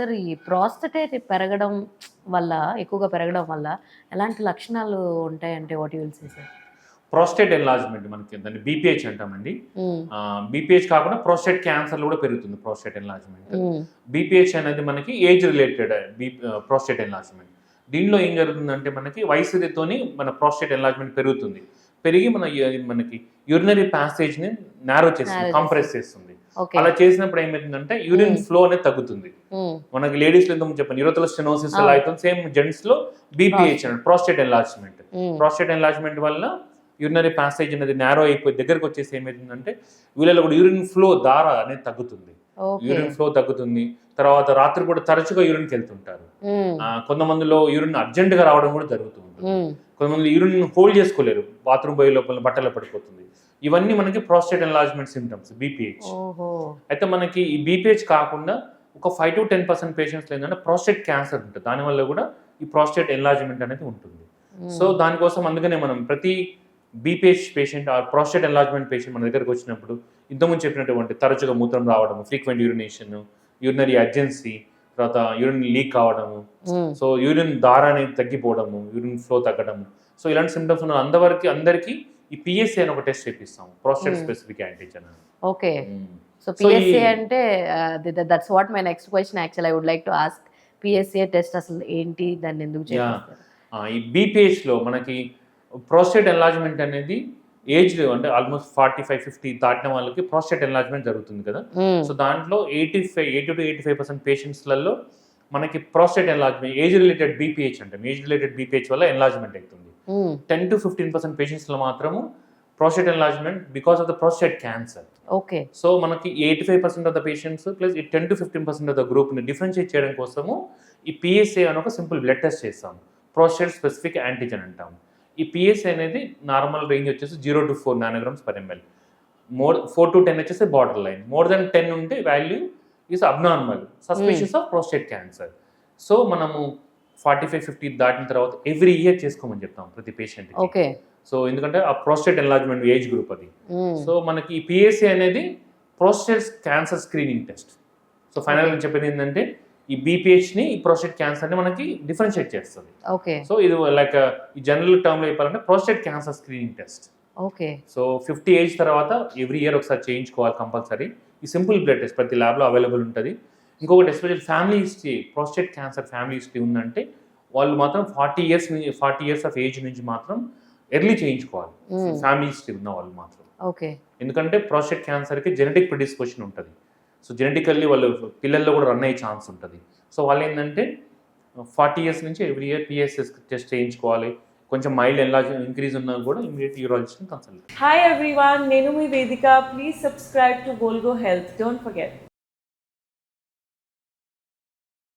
Sir ఈ prostate పెరగడం వల్ల ఎక్కువగా పెరగడం వల్ల ఎలాంటి లక్షణాలు ఉంటాయంటే what you will say sir? Prostate enlargement మనకి దాన్ని బీపీహెచ్ అంటామండి. హ్మ్. బీపీహెచ్ కాకుండా ప్రోస్టేట్ క్యాన్సర్ కూడా పెరుగుతుంది ప్రోస్టేట్ ఎన్లార్జ్మెంట్. హ్మ్. బీపీహెచ్ అనేది మనకి ఏజ్ రిలేటెడ్ ప్రోస్టేట్ ఎన్లార్జ్మెంట్. దీనిలో ఏం జరుగుతుందంటే మనకి వయసుతోని మన ప్రోస్టేట్ ఎన్లార్జ్మెంట్ పెరుగుతుంది. పెరిగి మనకి యూరినరీ ప్యాసేజ్ని నారో చేస్తుంది, కంప్రెస్ చేస్తుంది. ఓకే. అలా చేసినప్పుడు ఏమవుతుందంటే యూరిన్ ఫ్లో అనేది తగ్గుతుంది. హ్మ్. మనకి లేడీస్లో ఎంత చెప్పండి యూరోథెల్ స్టెనోసిస్ ఎలా అవుతుంది, సేమ్ జెంట్స్ లో బీపీహెచ్ అంటే ప్రోస్టేట్ ఎన్లార్జ్మెంట్. ప్రోస్టేట్ ఎన్లార్జ్మెంట్ వల్ల యూరినరీ ప్యాసేజ్ అనేది నారో అయిపోయి దగ్గరకు వచ్చేసి ఏమవుతుందంటే వీళ్ళలో కూడా యూరిన్ ఫ్లో దార అనేది తగ్గుతుంది. యూరిన్ ఫ్లో తగ్గుతుంది. తర్వాత రాత్రి కూడా తరచుగా యూరిన్కి వెళ్తుంటారు. కొంతమందిలో యూరిన్ అర్జెంట్ గా రావడం కూడా జరుగుతుంది. కొంతమంది యూరిన్ హోల్డ్ చేసుకోలేరు, బాత్రూమ్ పోయే లోపల బట్టలు పడిపోతుంది. ఇవన్నీ మనకి ప్రోస్టేట్ ఎన్లార్జ్మెంట్ సిమ్టమ్స్ బీపీహెచ్. అయితే మనకి ఈ బీపీహెచ్ కాకుండా ఒక 5 to 10% పేషెంట్స్ ఏంటంటే ప్రోస్టేట్ క్యాన్సర్ ఉంటుంది. దానివల్ల కూడా ఈ ప్రోస్టేట్ ఎన్లార్జ్మెంట్ అనేది ఉంటుంది. సో దానికోసం అందుకనే మనం ప్రతి బీపీహెచ్ పేషెంట్ ఆ ప్రోస్టేట్ ఎన్లార్జ్మెంట్ పేషెంట్ మన దగ్గరకు వచ్చినప్పుడు ఇంతకుముందు చెప్పినటువంటి తరచుగా మూత్రం రావడం, ఫ్రీక్వెంట్ యూరినేషన్, యూరినరీ అర్జెన్సీ, తర్వాత యూరిన్ లీక్ కావడము, సో యూరిన్ దార అనేది తగ్గిపోవడము, యూరిన్ ఫ్లో తగ్గడము, సో ఇలాంటి సిమ్టమ్స్ ఉన్న అందరికీ ఈ పిఎస్ఏ అని ఒక టెస్ట్ చేపిస్తాం, prostate specific antigen. Okay. So PSA అంటే that's what my next question actual I would like to ask. PSA test అసలు ఏంటి, దాన్ని ఎందుకు చేస్తారు? ఈ బీపీహెచ్ లో మనకి ప్రోస్టేట్ ఎన్లార్జ్మెంట్ అనేది ఏజ్ అంటే ఆల్మోస్ట్ 45-50 దాటిన వాళ్ళకి ప్రోస్టేట్ ఎన్లార్జ్మెంట్ జరుగుతుంది కదా. సో దాంట్లో 80 to 85% పేషెంట్స్లలో మనకి prostate enlargement age related BPH అంటే ఏజ్ రిలేటెడ్ బీపీహెచ్ వల్ల ఎన్లార్జ్మెంట్ అవుతుంది. 10 to 15% పేషెంట్స్లో మాత్రము prostate enlargement because of the prostate cancer. Okay. So మనకి 85% ఆఫ్ ద పేషెంట్స్ ప్లస్ ఈ 10 to 15% ఆఫ్ ద గ్రూప్ని డిఫరెన్షియేట్ చేయడం కోసము ఈ పిఎస్ఏ అని ఒక సింపుల్ బ్లడ్ టెస్ట్ చేస్తాం, ప్రోస్టేట్ స్పెసిఫిక్ యాంటిజెన్ అంటాం. ఈ పిఎస్ఏ అనేది నార్మల్ రేంజ్ వచ్చేసి 0 to 4 nanograms per ML. 4 to 10 వచ్చేసి బార్డర్ లైన్. మోర్ దెన్ 10 ఉంటే value is abnormal, suspicious of prostate cancer. So మనము 45-50 దాటిన తర్వాత ఎవ్రీ ఇయర్ చేసుకోమని చెప్తాం ప్రతి పేషెంట్. ఓకే. సో ఎందుకంటే ఆ ప్రోస్టేట్ ఎన్లార్జ్మెంట్ ఏజ్ గ్రూప్ అది. సో మనకి ఈ పిఎస్ఏ అనేది prostate cancer screening test. So final గా చెప్పేది ఏంటంటే ఈ బీపీహెచ్ని ఈ ప్రోస్టేట్ క్యాన్సర్ని మనకి డిఫరెన్షియేట్ చేస్తుంది. ఓకే. సో ఇది లైక్ ఈ జనరల్ టర్మ్లో చెప్పాలంటే prostate cancer screening test. Okay. So 50 age తర్వాత ఎవ్రీ ఇయర్ ఒకసారి చేయించుకోవాలి కంపల్సరీ. ఈ సింపుల్ బ్లడ్ టెస్ట్ ప్రతి ల్యాబ్లో అవైలబుల్ ఉంటుంది. ఇంకొకటి especial family history, prostate cancer family history ఉందంటే వాళ్ళు మాత్రం 40 years ఆఫ్ ఏజ్ నుంచి మాత్రం ఎర్లీ చేయించుకోవాలి, ఫ్యామిలీ హిస్టరీ ఉన్న వాళ్ళు మాత్రం. ఓకే. ఎందుకంటే ప్రోస్టేట్ క్యాన్సర్కి జెనెటిక్ ప్రిడిస్పోజిషన్ ఉంటుంది. సో జెనెటికల్లీ వాళ్ళు పిల్లల్లో కూడా రన్ అయ్యే ఛాన్స్ ఉంటుంది. సో వాళ్ళు ఏంటంటే 40 years నుంచి ఎవ్రీ ఇయర్ పిఎస్ఎస్ టెస్ట్ చేయించుకోవాలి. కొంచెం మైల్డ్ ఇంక్రీజ్ ఉన్నా కూడా ఇమీడియట్ యూరాలజిస్ట్ని కన్సల్ట్. హాయ్ ఎవ్రీవన్, నేను మీ Vedika. Please subscribe to Golgo health. Don't forget.